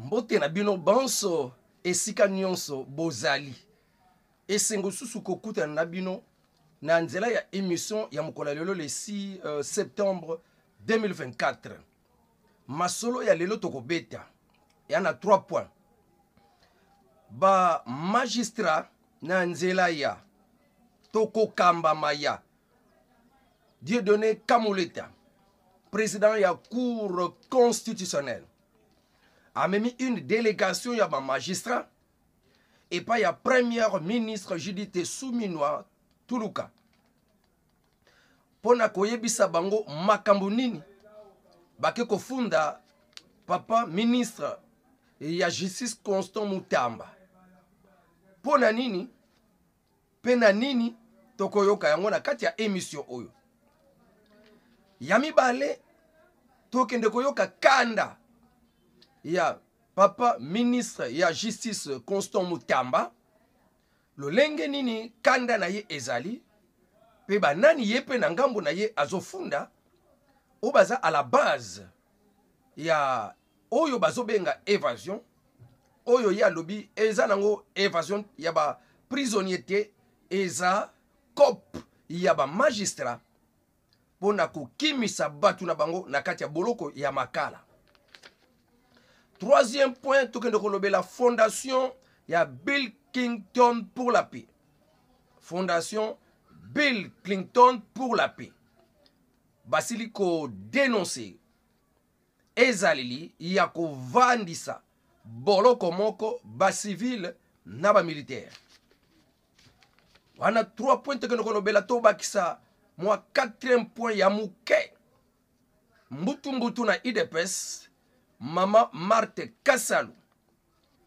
Mbote na bino banso esika nyonso bozali. Esengo susu kokuta na bino na nzela ya émission ya mokolo lelo le 6 septembre 2024. Masolo ya lelo tokobeta. Yana 3 points. Ba magistrat na nzela ya Toko Kamba Maya Dieudonné Kamuleta, président ya cour constitutionnelle, a mis une délégation ya ba magistrat et pas ya première ministre Judith Suminwa Tuluka pona koyebisa bango makambo nini bake kofunda papa ministre ya justice Constant Mutamba pona nini pena nini tokoyoka yango na kati ya émission oyo ya mibale tokende koyoka kanda ya papa ministre ya justice Constant Mutamba lolenge nini kanda na ye ezali pe banani ye pe na ngambo na ye azofunda obaza à la base ya oyo bazobenga évasion oyo ya lobi eza nango évasion ya ba prisonnier te eza cop ya ba magistrat pona kokimisa batu na bango na kati ya boloko ya makala. Troisième point, tokende kolobe la fondation ya Bill Clinton pour la paix. Fondation Bill Clinton pour la paix. Basiliko dénoncé ezalili ya kovandisa boloko moko ba civil na ba militaire. Wana 3 points tokende kolobe la tobakisa moi 4e point ya muke. Mbutu na IDPS. Mama Marthe Kassalu,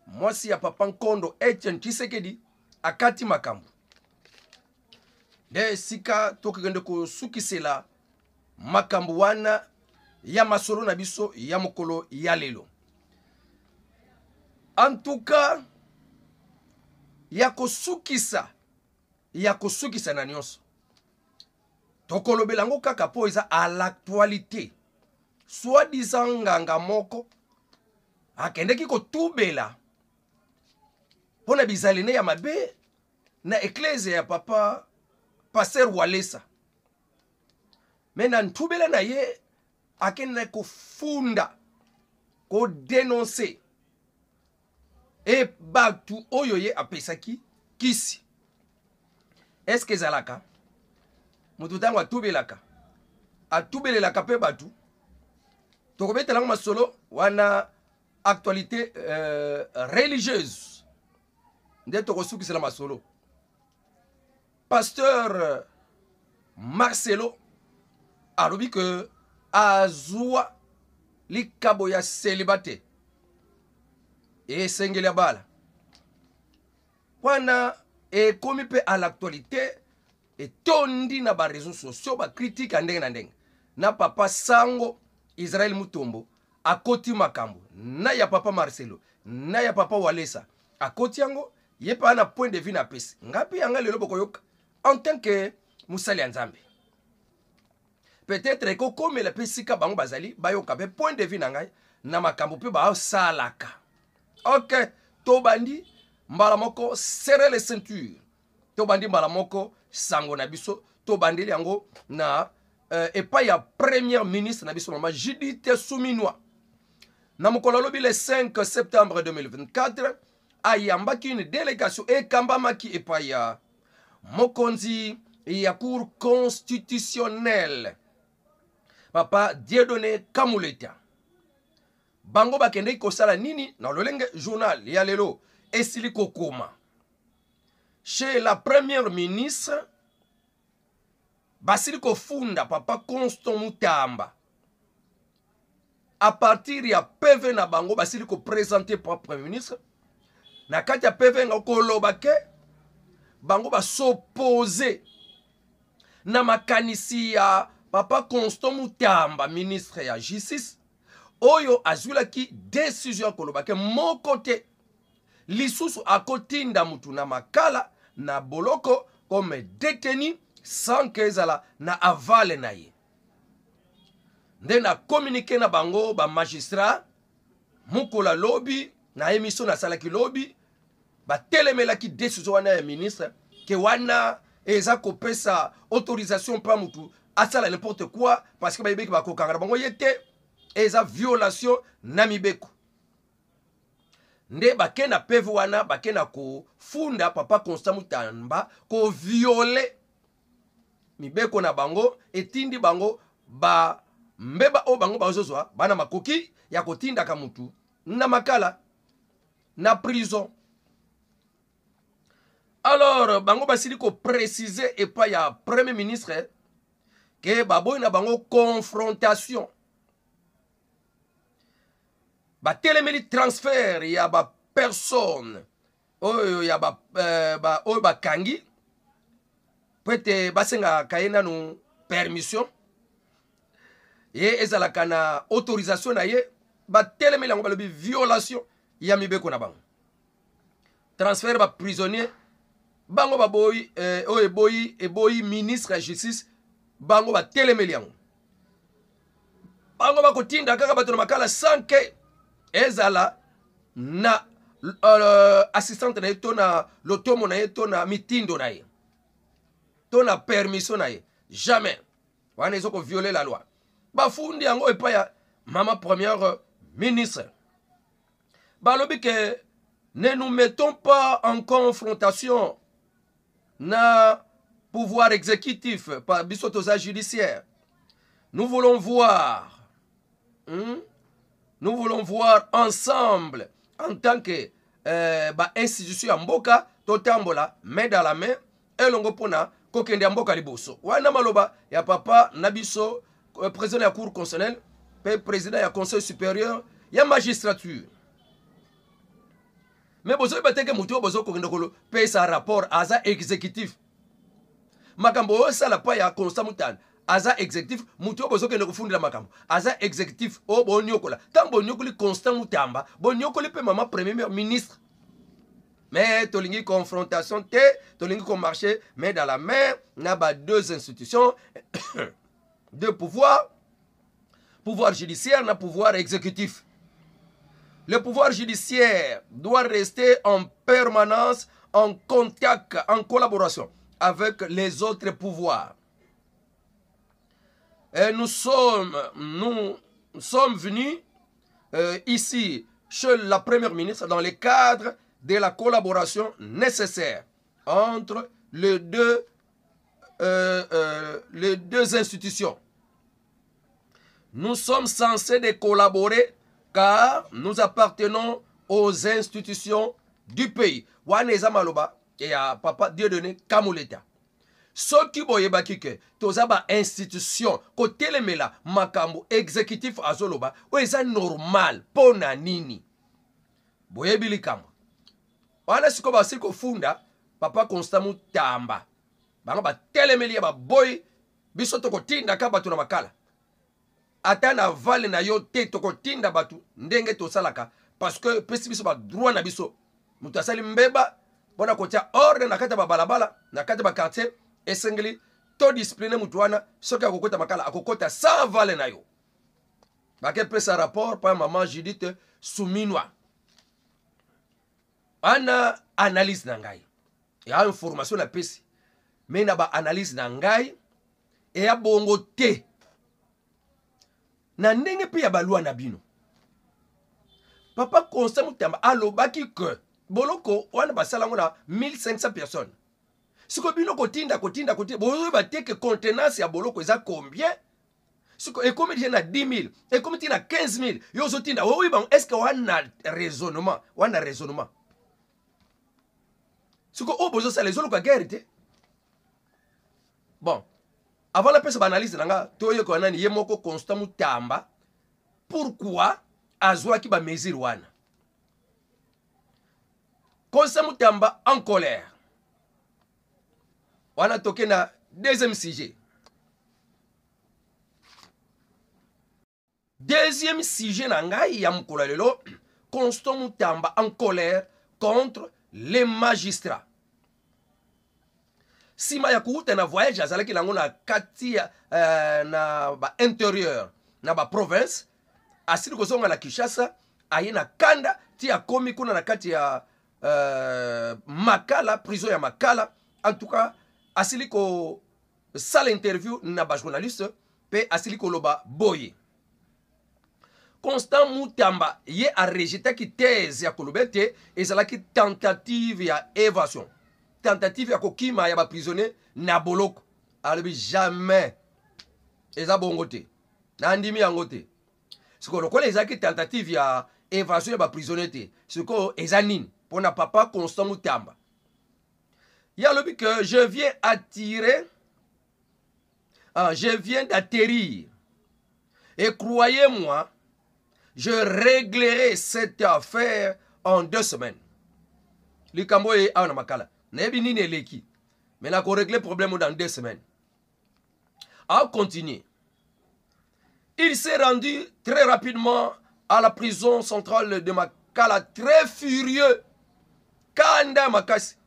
mwasi ya papa Nkondo Etienne Tshisekedi akati makambo. De sika tokende ko sukisela makambo wana ya masolo na biso ya mokolo ya lelo. En tout cas, ya kosukisa na nyonso. Tokolobelango kaka po eza à l'actualité. Soi-disant nganga moko akendeki kotubela pona bizalene ya mabe na eklezia ya papa Pasteur Walesa. Mena ntubela na ye akende kofunda ko dénoncer e batu oyo ye apesaki kisi. Est-ce que zalaka mutu tango atubelelaka pe batu tokobeta lango masolo wana actualité religieuse nde tokosukisela masolo. Pasteur Marcelo alobi que azwa likabo ya célibataire esengeli ya bala wana ekomi pe à l'actualité etondi na ba réseaux sociaux ba critique ndenge na ndenge na papa Sango Israel Mutombo akoti makambo na ya papa Marcelo na ya papa Walesa akoti yango yepa na point de vue na pesi ngapi yanga lelo bokoyoka en tant que musali nzambe peut-être ko comme la pesika bango bazali bayoka be point de vue na ngai na makambo pe ba salaka. OK, tobandi mbala moko serrer les ceintures, tobandi mbala moko sango na biso, tobandi yango na et pas ya première ministre na biso mama Judith Suminwa. Na mokolo lobi le 5 septembre 2024 ayambaki une délégation et kambamaki et pas ya mokonzi ya cour constitutionnelle papa Dieudonné Kamuleta. Bango bakende kosala nini na lolenge journal ya lelo esili kokoma chez la première ministre basili kofunda papa Constant Mutamba à partir ya PV na bango basili ko présenter par premier ministre na kati ya PV nga koloba ke bango ba s'opposer na makanisi ya papa Constant Mutamba ministre ya justice oyo azulaki décision koloba ke mon côté lisusu akotinda mutu na makala na boloko comme détenu sans que ezala na avale na ye. Nde na communiqué na bango ba magistrat mukola lobby na émission na salaki lobby batelemelaki décision wana ya ministre ke wana eza kopesa autorisation pa mutu asala n'importe quoi parce que bayebeki bakokanga na bango ye te eza violation na mibeko nde bake na peve wana bake na kofunda papa Constant Mutamba ko viole mibeko na bango etindi bango ba mbeba o bango bazozwa bana makoki ya kotindaka mutu na makala na prison. Alors bango basili ko préciser et pas ya premier ministre que baboy na bango confrontation ba telemeli transfert ya ba personne oyo ya ba oyo ba kangi peut-être basenga kayena no permission et ezalaka na autorisation na ye ba telemeli yango balobi violation ya mibeko na bango transfert ba prisonnier bango baboyi oyo eboyi ministre ya justice bango ba telemeli yango bango bakotinda kaka bato na makala sans que ezala na assistante na ye to na lotomo na ye to na mitindo na ye to na permission na ye jamais wana ezoko violer la loi bafundi yango epa ya mama première ministre balobi que ne nous mettons pas en confrontation na pouvoir exécutif par biso toza judiciaire. Nous voulons voir ensemble en tant que institution ya mboka totambola main dans la main elongo pona kokende ya mboka liboso wana maloba ya papa na biso président ya cour constitutionnelle pe président ya conseil supérieur ya magistrature. Mais bozo bateke mutu bozo kokende kolo pe sa rapport aza exécutif makambo sala pa ya Constant Mutamba aza exécutif mutu bozo kende kufundila makambo aza exécutif o bonyokola tambo nyokoli Constant Mutamba bonyokoli pe mama premier ministre. Mais tolingi confrontation te tolingi ko marcher mais dans la main na ba deux institutions de pouvoir judiciaire na pouvoir exécutif. Le pouvoir judiciaire doit rester en permanence en contact, en collaboration avec les autres pouvoirs. Et nous sommes venus ici chez la première ministre dans le cadre de la collaboration nécessaire entre les deux institutions. Nous sommes censés de collaborer car nous appartenons aux institutions du pays. Waneza maloba et à papa Dieudonné Kamuleta. Ce qui boyebaki ke tozaba institution côté le mela makambo exécutif azoloba oeza normal pona nini. Boyebili kambo. Wana siko ba siko funda papa Constant Mutamba. Bango ba telemeli ba boy biso to kotinda ka batu na makala. Ata na vale na yo te toko tinda batu ndenge to salaka parce que pesi biso ba droit na biso mutu asali mbeba bona kotia ordre na kata ba balabala na kata ba quartier esengeli to discipline mutu wana soki akokota makala akokota sans vale na yo bake pesa rapport pa maman Judith Suminwa ana analyse na ngai ya information na pesi mais na ba analyse na ngai e ya bongo te na ndenge pe ya balwa na bino papa Constant Mutamba alobaki que boloko wana basalango na 1500 personnes siko bino kotinda bozo bateke contenance ya boloko eza combien siko ekomi déjà na 10 000 ekomi tina 15 000 yozo tinda oui bon est-ce que wana raisonnement siko o bozo sala ezolo kwa guerre te bon. Avant la personne analyse nanga toyo ko nani yemoko Constant Mutamba pourquoi azwa ki ba mesure wana Constant Mutamba en colère wana toke na deuxième sujet nanga ya mukula lelo Constant Mutamba en colère contre les magistrats. Sima ya kuuta na voyage azalaki lango na kati na ba intérieur na ba province asili kozonga na Kinshasa aye na kanda ti akomi kuna na kati ya Makala, prison ya Makala. En tout cas, asili ko sala interview na ba journaliste pe asili ko loba boye. Constant Mutamba ye a rejeté ki thèse ya kolobete ezalaki tentative ya évasion. Tentative ya kokima ya ba prisonnier na boloko. Alobi jamais eza bongo te. Na ndimi yango te. Siko lokola ezalaki tentative ya évasion ya ba prisonnier te. Siko eza nini pona papa Constant Mutamba. Ya lobi que je viens d'atterrir. Et croyez-moi, je réglerai cette affaire en 2 semaines. Likambo e a na Makala. Nebi nini eleki. Mais na ko régler problème dans 2 semaines. A continuer. Il s'est rendu très rapidement à la prison centrale de Makala, très furieux. Kanda makasi.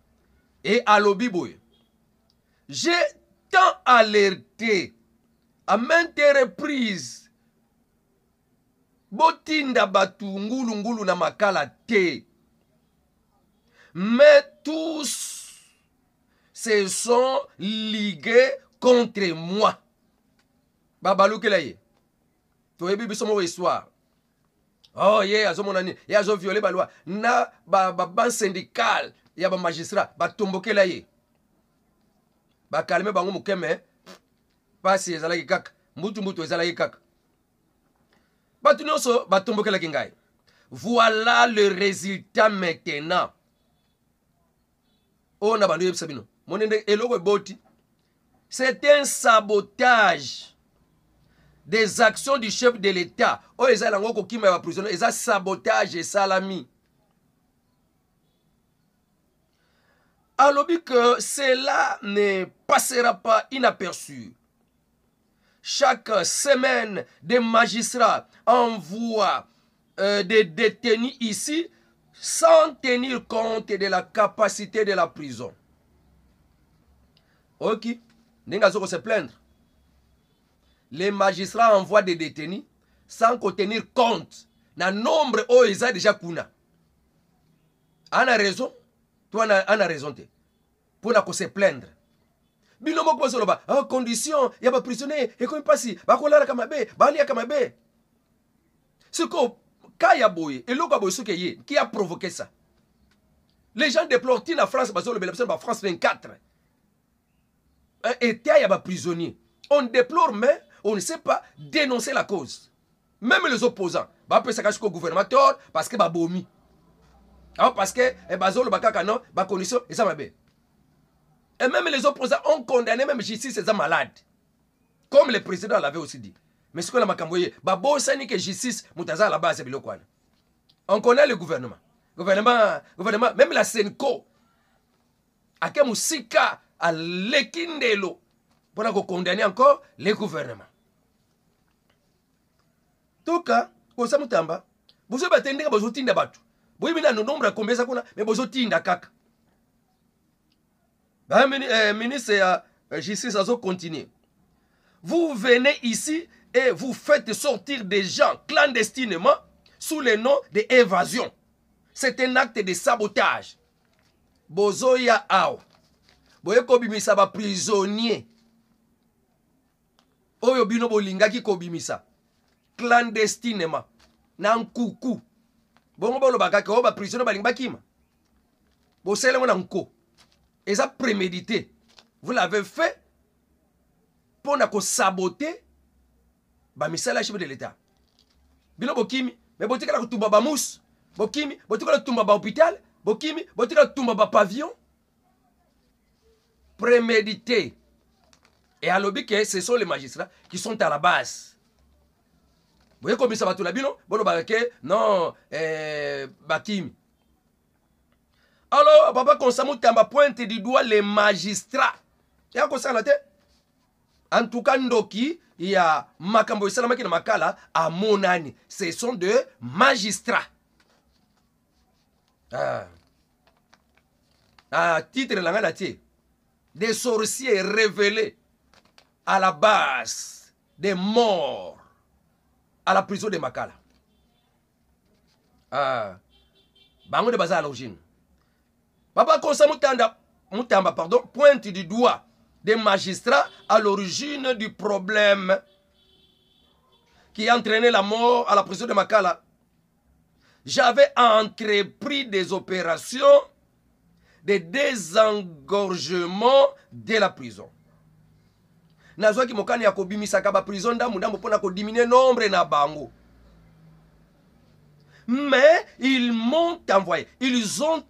Et à l'Obiboy. J'ai tant alerté à maintes reprises. Botinda batu ngulu ngulu na Makala te. Mais tous se sont ligués contre moi. Babalou kelaye. Toyebi bisomo histoire. Oh yeah, azomonani, ya azo violé ba loi. Na ban syndical, ya ba magistrat, ba tombokela ye. Ba kalme bango mukeme. Pasi ezalaki kaka. Mbutu ezalaki kaka. Batu nyonso ba tombokela kingai. Voilà le résultat maintenant. Oh na bandu yebisabino. Monende eloko boti. C'est un sabotage des actions du chef de l'État. Oh, ils ont ko kima ya prisonnier, ils ont sabotage et salami. Alors que cela ne passera pas inaperçu. Chaque semaine, des magistrats envoient des détenus ici sans tenir compte de la capacité de la prison. Ok, Nengazo se plaindre. Les magistrats envoient des détenus sans tenir compte na nombre où ils ont déjà kuna. On a raison, toi on a raison te. Pour na ko se plaindre. Bino moko bozo loba, en condition, ya ba prisonnier et comme pasi, ba ko lara kamabe, ba lia kamabe. Ce ko kaya boye, et loko boye suke ye, qui a provoqué ça? Les gens déplorent la France, bazo le belapsen ba France 24. Et ya ba prisonnier. On déplore mais on ne sait pas dénoncer la cause. Même les opposants. Bah peut s'acacher au gouvernement parce que bah bomi. Parce que bazolo bakaka non, bah condition et ça m'a bien. Et même les opposants ont condamné même justice ces malades. Comme le président l'avait aussi dit. Mais ce que la makamboye, bah bon sani que justice mutaza la base bilokwana. On connaît le gouvernement. Gouvernement, même la Senko. Ake musika à lekindelo pour condamner encore les gouvernements. Toka, Constant Mutamba, vous avez attendu que vous avez tinda batu. Vous avez un nombre à combien ça qu'on a, mais vous avez tinda kaka. Ministre Justice a continué. Vous venez ici et vous faites sortir des gens clandestinement sous le nom d'évasion. C'est un acte de sabotage. Bozoya Ao. Boye kobimisa ba prisonnier. Oyo bino bolingaki kobimisa. Clandestinement. Nan kuku. Bongo bolo bakake o ba prisonnier balinga kima. Bo sele mo nanko. Et ça prémédité. Vous l'avez fait pour na ko saboter ba misala chef de l'État. Bino bokimi, mais botika ko tumba ba mousse. Bokimi, botika ko tumba ba hôpital. Bokimi, botika ko tumba ba pavillon. Prémédité. Et à l'objet que ce sont les magistrats qui sont à la base. Vous voyez comme ça va tout la bino? Bon, non, Bakimi. Alors, papa Constant Mutamba pointe du doigt les magistrats. Et à quoi ça la tête? En tout cas, Ndoki, il y a Makambo Salamaki na Makala à Monani. Ce sont de magistrats. Titre la ngala des sorciers révélés à la base des morts à la prison de Makala. bango de baza à l'origine. Papa Constant Moutamba, pardon, pointe du doigt des magistrats à l'origine du problème qui a entraîné la mort à la prison de Makala. J'avais entrepris des opérations de désengorgement de la prison. Nazwaki mokani ya kobimisaka ba prison ndambo pona ko diminuer nombre na bango. Mais ils ont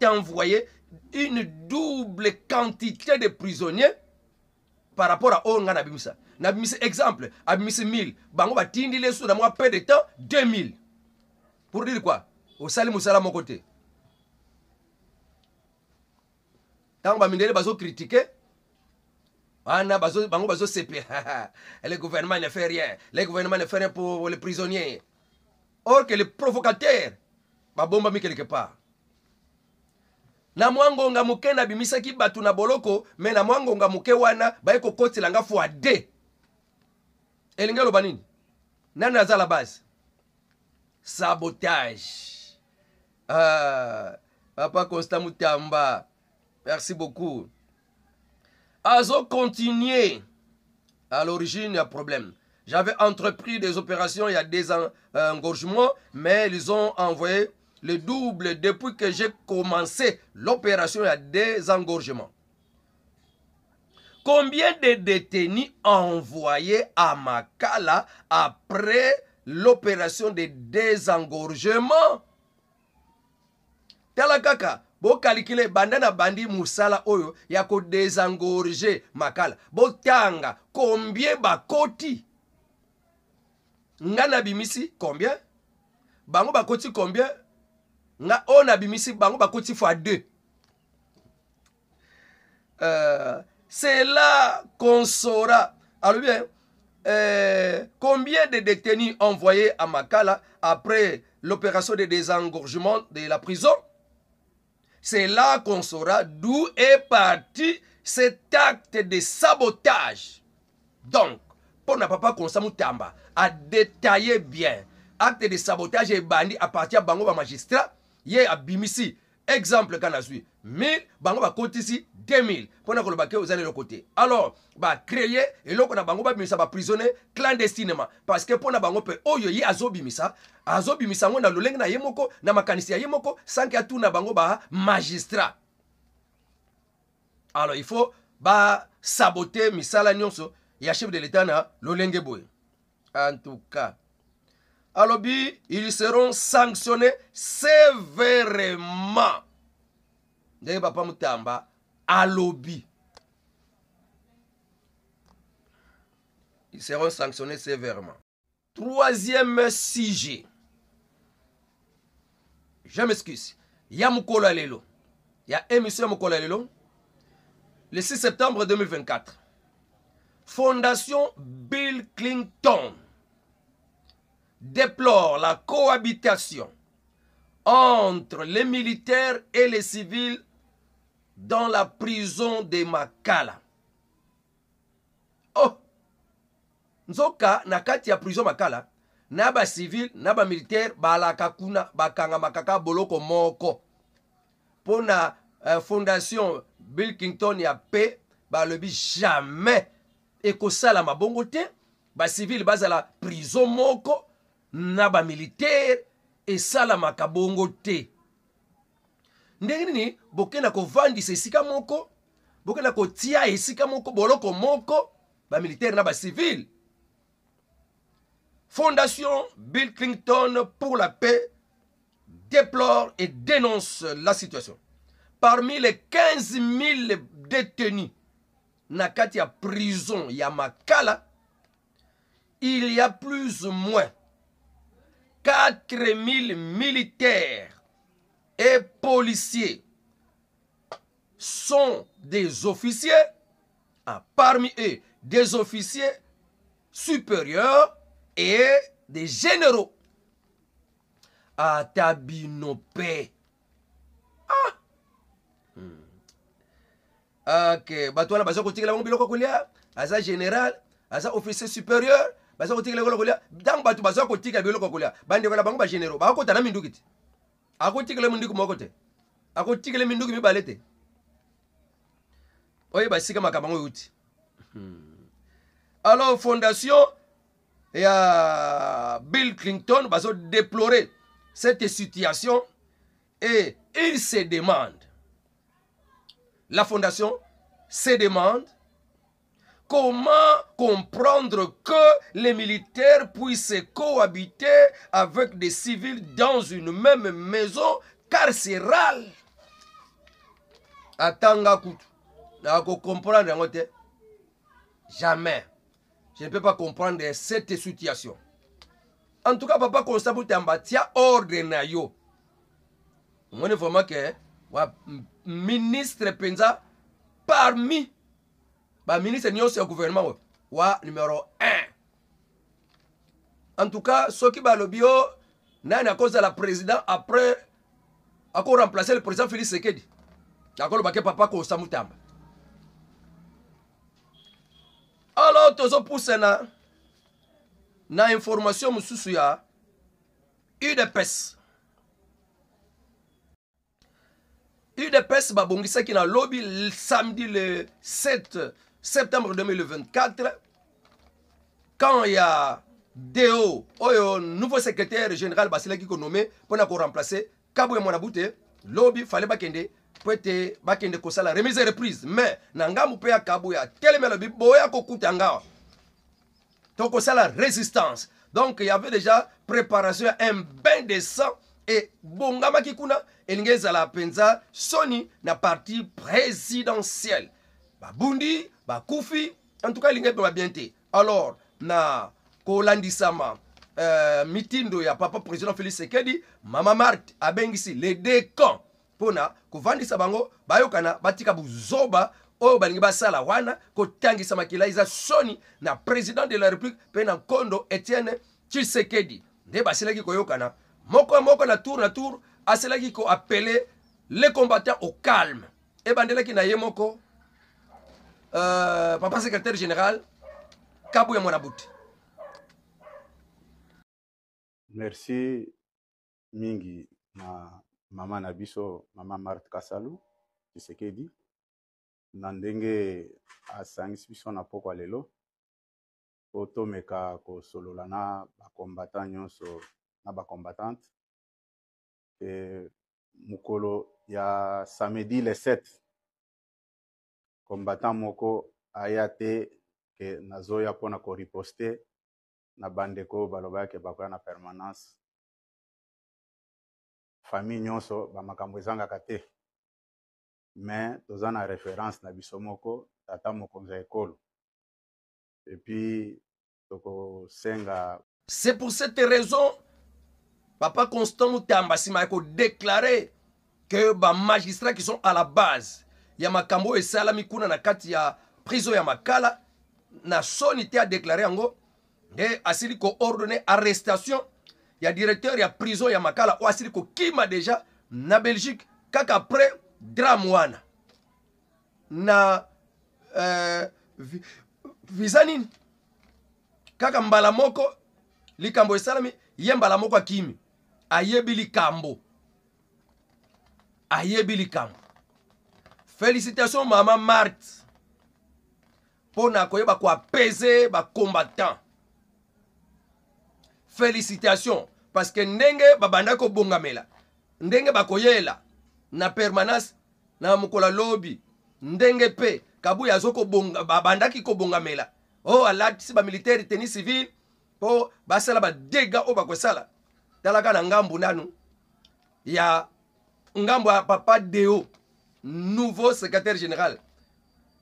envoyé une double quantité de prisonniers par rapport à Onga Nabimisa. Nabimisa, exemple, Abimisa 1000, bango ba tindi les sous dans moi peu de temps, 2000. Pour dire quoi? Au Salim Moussala mon côté. Tant que mindele bazo critiquer, bango bazo CP. Le gouvernement ne fait rien. Le gouvernement ne fait rien pour les prisonniers. Or que le provocateur ba bomba mi quelque part. Na mwango nga muke na bimisaki batu na boloko, mais na mwango nga muke wana ba eko koti langa fois 2. Elinga loba nini? Nani aza la base? Sabotage. Papa Constant Moutamba, merci beaucoup. Azo continuer. À l'origine, il y a problème. J'avais entrepris des opérations, il y a des engorgements, mais ils ont envoyé le double depuis que j'ai commencé l'opération, il y a des engorgements. Combien de détenus envoyés à Makala après l'opération de désengorgement? Talakaka, bo calculer bandana bandi musala oyo ya ko désengorger Makala. Bo tanga combien bakoti? Nga bimisi combien? Bango bakoti combien? Nga ona bimisi bango bakoti fois 2. C'est là qu'on saura. Alors bien, combien de détenus envoyés à Makala après l'opération de désengorgement de la prison? C'est là qu'on saura d'où est parti cet acte de sabotage. Donc, pour ne pas Constant Moutamba à détailler bien, acte de sabotage et bandit à partir de Bango magistrat, yé à Bimisi, exemple quand on suit 1000, Bango va côté ici 2000, pour ne pas que vous allez le côté. Alors, bah créer et là qu'on a Bango va Bimisa va prisonner clandestinement, parce que pour na Bango peut oyo yé azo Bimisa on a le leng na yemoko na makanisi ya yemoko sans que tout na Bango ba magistrat. Alors il faut bah saboter misala nyonso ya chef de l'État na lolenge boy. En tout cas, alors ils seront sanctionnés sévèrement. Ndenge Papa Moutamba à lobby. Ils seront sanctionnés sévèrement. Troisième sujet. Je m'excuse. Ya Mukola Lelo. Ya émission Mukola Lelo. Le 6 septembre 2024. Fondation Bill Clinton déplore la cohabitation entre les militaires et les civils dans la prison de Makala. Oh! Nzoka na kati ya prison Makala, naba civil, naba militaire, balaka kuna, bakanga makaka boloko moko. Pona fondation Bill Clinton ya paix, ba lebi jamais ekosala mabongo te, ba civil bazala prison moko, naba militaire, et sala makabongo te. Ndenge nini bokena ko vandi esika moko, bokena ko tia esika moko boloko moko, ba militaire na ba civil. Fondation Bill Clinton pour la paix déplore et dénonce la situation. Parmi les 15 000 détenus na kati ya prison ya Makala, il y a plus ou moins 4 000 militaires et policiers sont des officiers, parmi eux des officiers supérieurs et des généraux. Atabinope. Ok, batouana bazo kotika la biloko kolia, aza général, aza officier supérieur, bazo kotika la kolia, dans batu bazo kotika biloko kolia, bande kola bango ba généraux, ba ko tana mindukiti. akotikele munduku moko te akotikele minduku mibale te oye basika makabango yuti alors fondation ya Bill Clinton bazo déplorer cette situation et il se demande, la fondation se demande comment comprendre que les militaires puissent cohabiter avec des civils dans une même maison carcérale. Atanga kutu. Na ko comprendre yango te. Jamais. Je ne peux pas comprendre cette situation. En tout cas, papa Constant Moutamba tia ordre na yo. On est vraiment que ministre Penza parmi ba ministre nyonso ya gouvernement wa numéro 1. En tout cas, ce qui ba lobio nani à cause de la président après encore remplacer le président Félix Sekedi. D'accord, le papa Constant Moutamba. Alors tozo pousse na information mususu ya UDPS. UDPS babongisa ki na lobby le samedi le 7 septembre 2024 quand il y a Deo, nouveau secrétaire général Basila qui est nommé pour remplacer Kaboué Monabouté, lobby fallait bakende pour être bakende kosa la remise et reprise mais nanga moupe ya Kaboué teleme lobby boya kokuta nga donc c'est la résistance. Donc il y avait déjà préparation un bain de sang et bongama kikuna elingeza la penza soni na parti présidentielle. Ba bundi, ba kufi, en tout cas l'ingé ba bienté. Alors na kolandisama mitindo ya papa président Félix Sekedi, Mama Marthe abengisi les deux camps pona kovandisa bango bayokana batika buzoba oyo balingi basala wana kotangisa makila iza soni na président de la république pe na Kondo Etienne Tshisekedi nde basilaki koyokana moko na tour asilaki ko appeler les combattants au calme et bandelaki na ye moko papa secrétaire général Kaboué Monabouté. Merci mingi na mama na biso mama Marthe Kasalu Tshisekedi na ndenge asangisi biso na pokwa lelo po tomeka kosolola na bakombatant nyonso na bakombatante e mukolo ya samedi le 7 combattant moko aya te ke nazoya mpona koriposte na bandeko balobaki bakoya na permanence famille nyonso bamakambo ezangaka te mais toza na référence na biso moko tata mokonzi ya ekolo et puis toko senga. C'est pour cette raison papa Constant Moutamba sima ko déclarer que ba magistrats qui sont à la base ya makambo esalami kuna na kati ya prison ya Makala na soni te a déclaré yango de asili ko ordonné arrestation ya directeur ya prison ya Makala o asili ko kima déjà na Belgique kaka après drame wana na visa nini kaka mbala moko likambo esalami ye mbala moko akimi ayebi likambo félicitations mama Marthe pona koyeba ko apaiser ba combattant. Félicitations parce que ndenge babanda ko bongamela ndenge bakoyela na permanence na mukola lobby ndenge pe Kabuya zoko bonga babandaki ko bongamela oh alati ba militaire tennis civil po basala ba dégâts o bakosala talaka na ngambu nanu ya ngambu ya papa Deo nouveau secrétaire général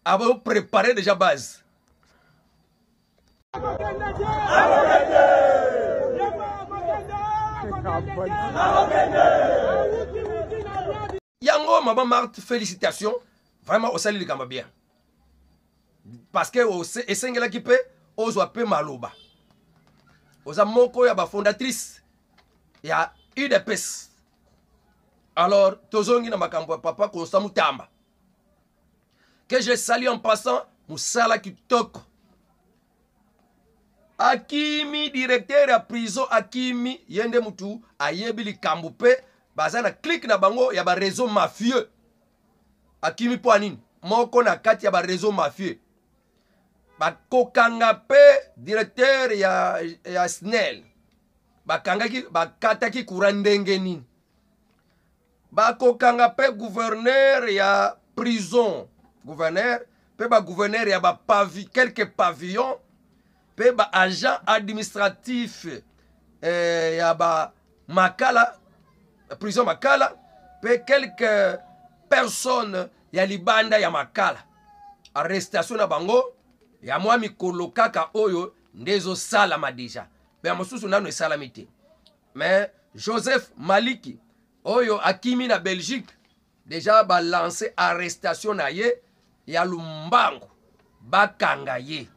avait préparé déjà base. Yango maman Marthe, félicitations. Vraiment, au salut les gars bien. Parce que au Sengela qui peut, au Zoapé Maloba. Aux Amoko, il y a fondatrice. Il y a UDPS. Alors, Tozongi na makambo papa Constant Moutamba. Que je salue en passant, Moussala Kitoko. Akimi, directeur à prison, Akimi, Yende Moutou, Ayebili Kambupe, baza na clique na bango ya ba réseau mafieux akimi po anini moko na kati ya ba réseau mafieux bakokanga pe directeur ya SNEL bakataki courant ndenge nini bakokanga pe gouverneur ya prison gouverneur pe ba gouverneur ya ba quelques pavillons pe ba agent administratif ya ba Makala prison Makala pe quelques personnes ya libanda ya Makala arrestation na bango ya mwa mikolo kaka oyo ndezo salama deja be mosusu nano esalami te mais Joseph Maliki oyo akimi na Belgique déjà ba lancé arrestation na ye ya Lumbango bakanga ye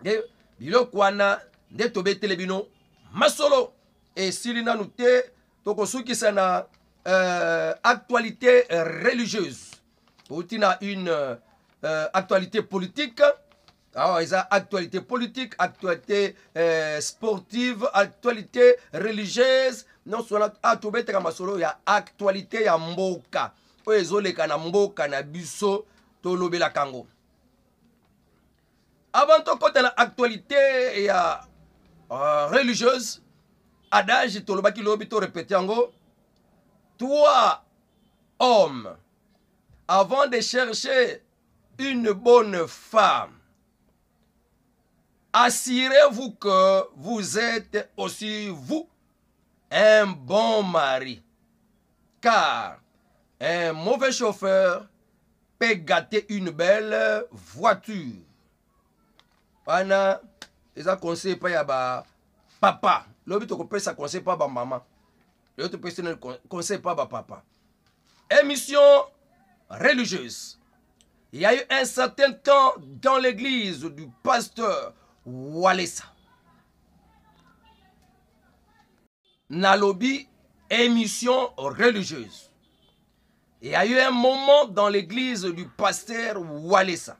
de biloko wana nde tobetele bino masolo esili nanu te tokosukisa na actualité religieuse outina une actualité politique. Alors, il y a actualité politique, actualité sportive, actualité religieuse. Non seulement il y a actualité ya mboka. Oezoleka na mboka na biso tolobela kango. Avant de côté la actualité ya religieuse, adage tolobaki lobi to répéter ngo. Toi homme, avant de chercher une bonne femme, assurez-vous que vous êtes aussi, vous, un bon mari. Car un mauvais chauffeur peut gâter une belle voiture. Wana, ça conseille pas ya papa. L'autre peut ça conseille pas ba maman. L'autre personne conseille pas ba papa. Émission religieuse. Il y a eu un certain temps dans l'église du pasteur Walesa. Nalobi, émission religieuse. Il y a eu un moment dans l'église du pasteur Walesa.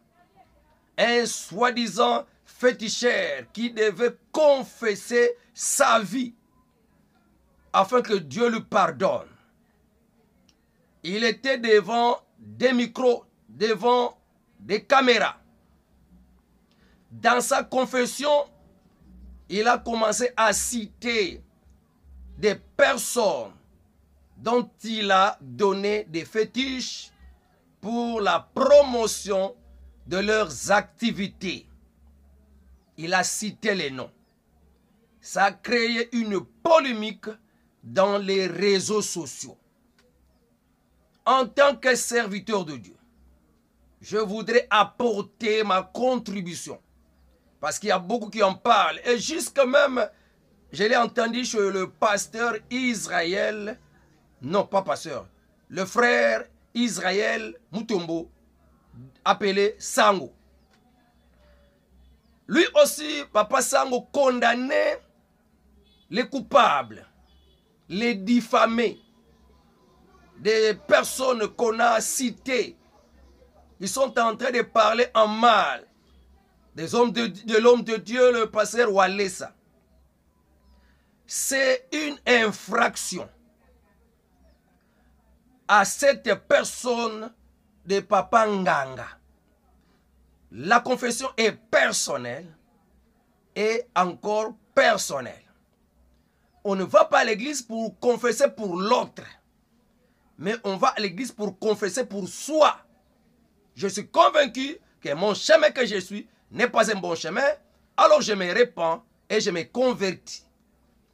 Un soi-disant féticheur qui devait confesser sa vie afin que Dieu lui pardonne. Il était devant des micros, devant des caméras. Dans sa confession, il a commencé à citer des personnes dont il a donné des fétiches pour la promotion de leurs activités. Il a cité les noms. Ça a créé une polémique dans les réseaux sociaux. En tant que serviteur de Dieu, je voudrais apporter ma contribution. Parce qu'il y a beaucoup qui en parlent. Et jusque même, je l'ai entendu chez le pasteur Israël, non pas pasteur, le frère Israël Mutombo, appelé Sango. Lui aussi, Papa Sango, condamnait les coupables, les diffamés, des personnes qu'on a citées. Ils sont en train de parler en mal des hommes de l'homme de Dieu, le pasteur Walesa. C'est une infraction à cette personne de Papa Nganga. La confession est personnelle et encore personnelle. On ne va pas à l'église pour confesser pour l'autre, mais on va à l'église pour confesser pour soi. Je suis convaincu que mon chemin que je suis n'est pas un bon chemin, alors je me répands et je me convertis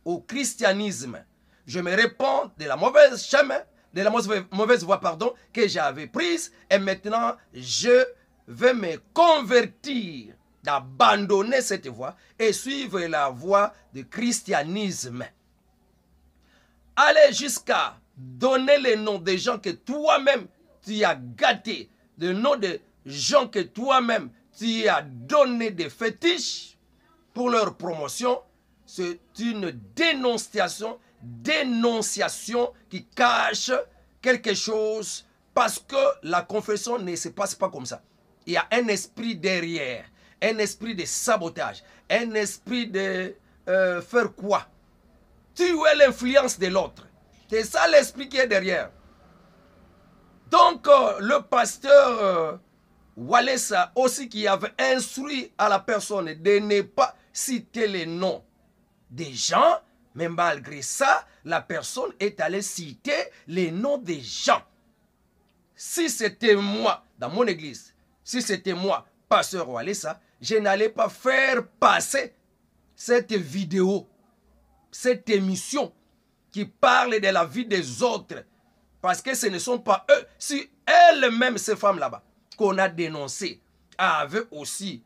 au christianisme. Je me répands de la mauvaise chemin, de la mauvaise voie, pardon, que j'avais prise, et maintenant je vais me convertir, d'abandonner cette voie et suivre la voie du christianisme. Aller jusqu'à donner les noms des gens que toi-même tu as gâtés, le nom de gens que toi-même tu as donné des fétiches pour leur promotion, c'est une dénonciation qui cache quelque chose, parce que la confession ne se passe pas comme ça. Il y a un esprit derrière, un esprit de sabotage, un esprit de faire quoi? Tuer l'influence de l'autre, C'est ça l'esprit qui est derrière. Donc, le pasteur Wallace aussi qui avait instruit à la personne de ne pas citer les noms des gens, mais malgré ça, la personne est allée citer les noms des gens. Si c'était moi, dans mon église, si c'était moi, pasteur Wallace, je n'allais pas faire passer cette vidéo, cette émission qui parle de la vie des autres. Parce que ce ne sont pas eux. Si elles-mêmes, ces femmes là-bas, qu'on a dénoncées, avaient aussi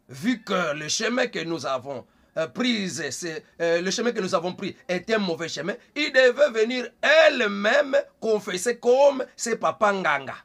vu que le chemin que nous avons pris était un mauvais chemin, ils devaient venir elles-mêmes confesser comme ces papa nganga.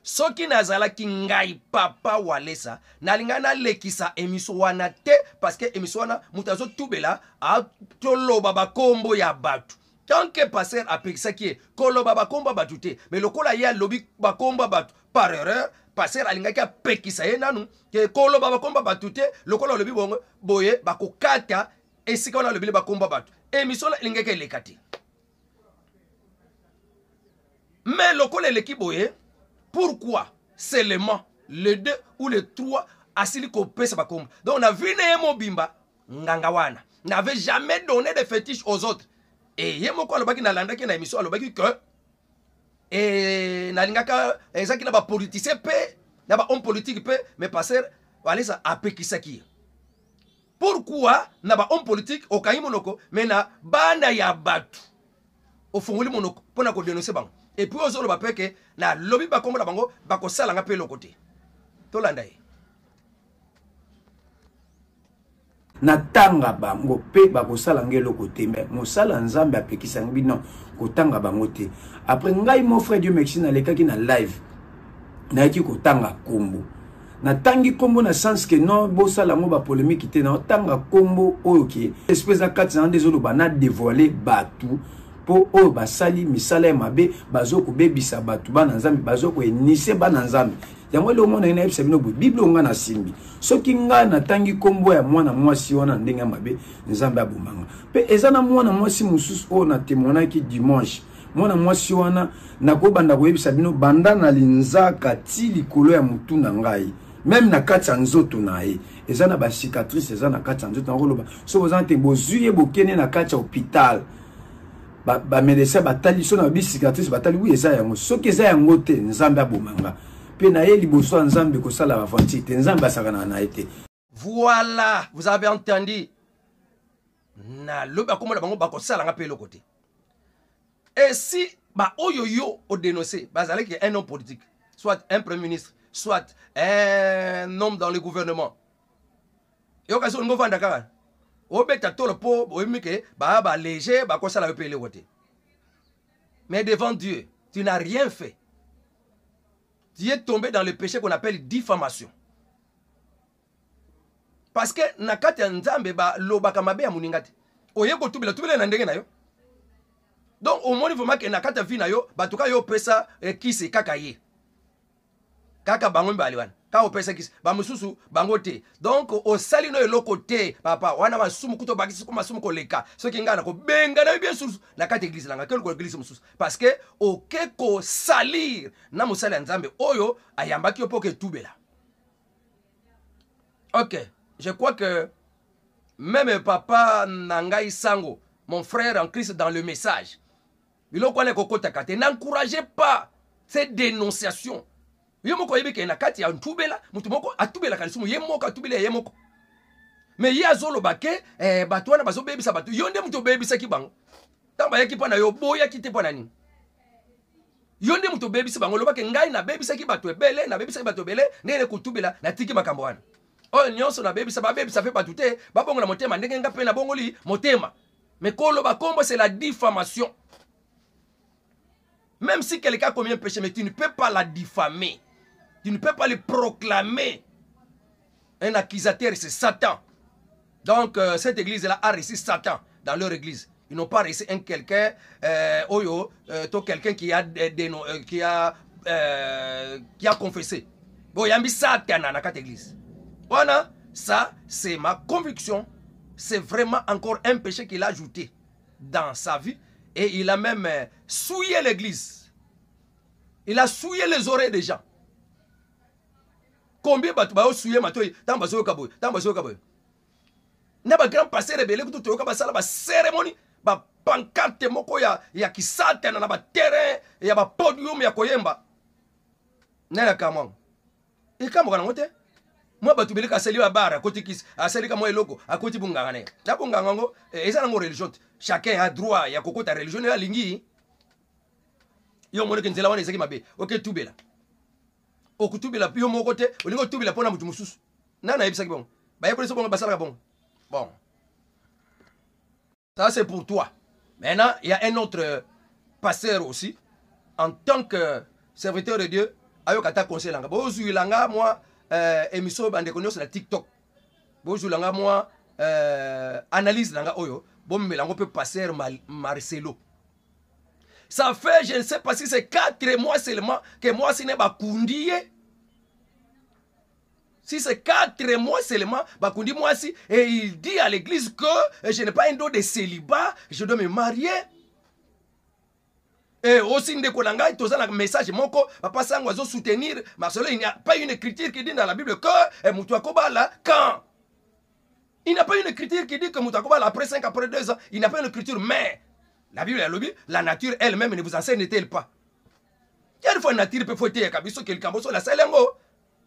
Soki nazalaki ngai papa Walesa nalinga nalekisa émission wana te parce que émission wana mutazo tubela a toloba bakombo ya batu. Tant que passer apekisaki koloba bakombo batu te mais lokola ya lobi bakombo batu par erreur passer alingaki apekisa ye nanu ke koloba bakombo batu te lokola lobi bongo boye bakokata esika wana lobi bakombo batu émission la lingaki elekati. Mais lokola eleki boye pourquoi seulement le 2 ou le 3 asili kopesa bakombo. Donc on a vu Nemo Bimba Ngangawana n'avait jamais donné de fétiche aux autres. Et Yemoko alobaki na landa ki na émission alobaki que et na lingaka ezaki na ba politicien pe na ba homme politique pe mais passer Walesa apekisaki. Pourquoi na ba homme politique okayi monoko mais na banda ya batu ofunguli monoko pona ko dénoncer bango. Et puis aux autres que na lobby bakombo na bango bakosala nga pe lokote tolanda ye na tanga bango pe bakosala nge lokote mais mosala nzambe apekisa ngi non kotanga bango te. Après ngai mon frère Dieu merci na lekaki na live na yaki kotanga kombo na tangi kombo na sens que non bosala ngo ba polémique te na tanga kombo oyo ki espèce à 400 des autres bana dévoiler batu po o basali misala ya mabe bazoko bebisa batu bana nzambe bazoko enise bana nzambe yango le mona ina ebisa bino bible nga na simbi soki nga na tangi kombo ya mwana mwasi wana ndenge mabe nzambe abomanga pe ezana mwana mwasi mususu o na témoignaki dimanche mwana mwasi wana na ko banda ko ebisa bino banda na linzaka ti likolo ya mutu na ngai même na kati ya nzoto na ye ezana ba cicatrice ezana kati ya nzoto na koloba so bozana te bozuye bokene na kati ya hôpital ba médecin batali so na bi cicatrice batali oui eza yango soki eza yango te nzambe abomanga pe na ye liboso nzambe ko sala ba fanti te nzambe asakana na été. Voilà, vous avez entendu na loba komo na bango bako sala nga pe le côté. Et si ba oyoyo o dénoncer bazalé qui est un homme politique, soit un premier ministre, soit un homme dans le gouvernement. Et au cas où on va Dakar mais devant Dieu, tu n'as rien fait. Tu es tombé dans le péché qu'on appelle diffamation. Parce que nakati nzambe ba lobaka mabe ya muningati. Oyeko tubela na ndenge na yo. Donc au moins vraiment que nakati vi na yo batuka yo pesa kisi kaka ye. Kaka bango mbaliwana. Ka opesa kisi ba mususu bango te. Donc au sali no eloko te papa wana masumu kuto bakisi ko masumu ko leka. Soki ngana ko benga na bien susu na kati église langa ko église mususu parce que okeko salir na musala nzambe oyo ayambaki opoke tubela. OK, je crois que même papa Nangai Sango, mon frère en Christ dans le message, il n'encourageait pas cette dénonciation. Mais il y a zolo bake batwana bazo baby sabatu yonde muto baby saki bango tamba yaki pana yo boya kite pana nini yonde muto baby sabango lo bake ngai na baby saki batu ebele na baby saki batu ebele nene kutubela na tiki makambo wana oh nyonso na baby ça fait pas douter babongo na motema ndenge nga pe na bongoli motema mais kolo bakombo c'est la diffamation. Même si quelqu'un a commis un péché mais tu ne peux pas la diffamer. Tu ne peux pas le proclamer. Un accusateur, c'est Satan. Donc, cette église-là a reçu Satan dans leur église. Ils n'ont pas reçu un quelqu'un, quelqu'un qui a confessé. Bon, il y a mis Satan dans cette église. Voilà, ça, c'est ma conviction. c'est vraiment encore un péché qu'il a ajouté dans sa vie. Et il a même souillé l'église. Il a souillé les oreilles des gens. Combien de souillé matoi tant baso kaboy, tant baso kaboy. Na ba grand passer rebelle ko to ka ba sala ba cérémonie, ba pancarte moko ya kisata na ba terrain, ya ba podium ya koyemba. Na kama. E kama kana ngote. Moi ba tubeli ka seli ba bara koti kis, a seli ka mo eloko, a koti bunganga ne. Na bunganga ngo, eza na ngo religion. Chacun a droit ya kokota religion ya lingi. Yo mone ke nzela wana ezaki mabe. OK tubela. Okutubila yo moko te olingo tubila pona mutu mususu nana yebisaki bon ba yebole so bon basala bon bon ça c'est pour toi. Maintenant il y a un autre pasteur aussi en tant que serviteur de Dieu ayokata conseil langa bozu langa moi émission bande konyo sur la TikTok bozu langa moi analyse langa oyo bomela ngo pe pasteur Marcelo. Ça fait, je ne sais pas si c'est 4 mois seulement que moi, si n'est pas Kundi. Si c'est 4 mois seulement, Bakundi moi si, et il dit à l'église que je n'ai pas un don de célibat, je dois me marier. Et aussi, il y a un message, papa Sango doit soutenir, Marcelo, il n'y a pas une écriture qui dit dans la Bible que Moutouakoba là, quand il n'y a pas une écriture qui dit que Moutouakoba là, après 5, après 2 ans, il n'y a pas une écriture, mais la Bible, la nature elle-même ne vous enseigne-t-elle pas? Il y a une fois la nature peut fouetter quelqu'un, la salengo.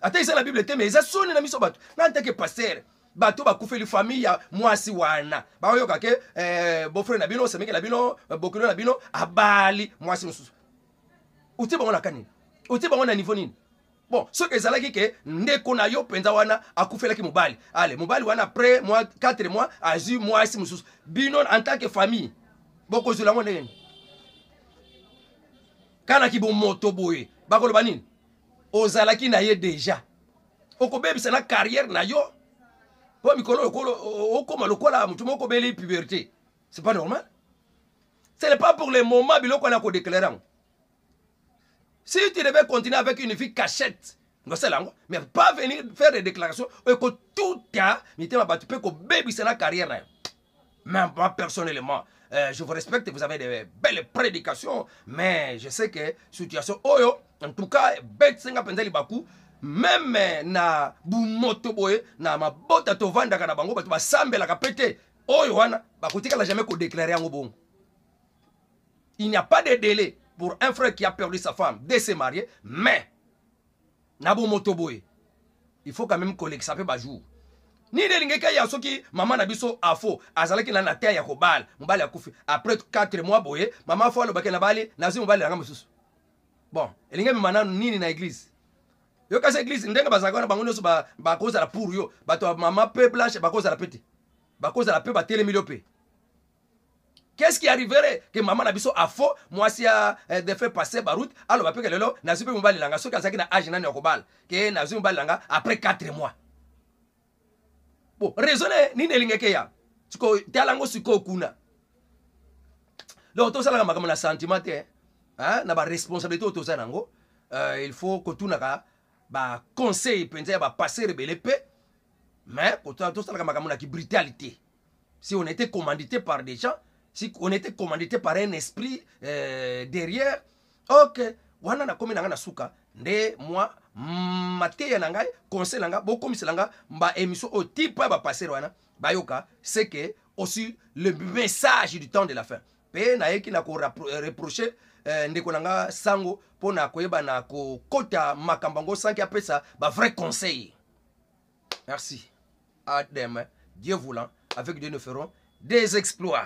Attends, la Bible, mais ça sonne dans miso bato. Quand que pasteur, bato ba koufeli famille moi si wana. Ba yo ka ke beau-frère na bino, c'est mec na bino, bokolo na bino abali moi si mususu. Uti ba ona kani. Uti ba ona niveau nini? Bon, ce que ezalaki ke ndeko na yo penza wana akufelaki mobali. Allez, mobali wana après moi 4 mois, azu moi si mususu. Bino en tant que famille. Boko zula ngone nini kana ki bo moto boye bakolo banini ozalaki na ye déjà okobebisa na carrière na yo po mikolo lokolo okoma lokola mutu moko beli puberté, c'est pas normal. Ce n'est pas pour le moment biloko na ko déclarer. Si tu devais continuer avec une fille cachette mais pas venir faire des déclarations et que tout a mitema batu pe ko bebisa na carrière na yo. Même moi personnellement je vous respecte, vous avez de belles prédications, mais je sais que situation oyo, en tout cas, bête senga pendeli baku, même na bumoto boye, na mabota to vanda kana bango batu ba sambe la kapete, oyo wana, bakutika la jamais ko déclarer en bon. Il n'y a pas de délai pour un frère qui a perdu sa femme de se marier, mais na bumoto boye, il faut quand même collecter ça peut ba jour. Ni de lingeka ya soki maman na biso afo azalaki na terre ya kobal mobali akufi après 4 mois boye maman fo alobaki na bali nazi mobali nga mususu. Bon elinga mimana nini na église yo kasa église ndenga bazaka na bango nyonso ba koza la pour yo bato maman pe blanche ba koza la pete ba koza la pe ba tele miliope. Qu'est-ce qui arriverait que maman na biso afo moi si a de fait passer ba route alo ba pe lelo nazi pe mobali nga soki azaki na âge nani ya kobal ke nazi mobali nga après 4 mois. Bon, raisonner ni nelingeke ya. Siko talango siko kuna. Donc tout ça là ma sentiment hein, na ba responsabilité tout ça nango. Il faut que tout naka ba conseil penza ba passer rebelle mais tout ça là ma brutalité. Si on était commandité par des gens, si on était commandité par un esprit derrière, OK, wana na komi na suka nde moi mateya na ngai conseil na ngai bokomisa nga ba émission au type ba passer wana bayoka c'est que aussi le message du temps de la fin pe na yeki na ko reprocher ndeko nanga sango pona koyeba na ko kota makambango sanki apesa ba vrai conseil. Merci à demain, Dieu voulant, avec Dieu nous ferons des exploits.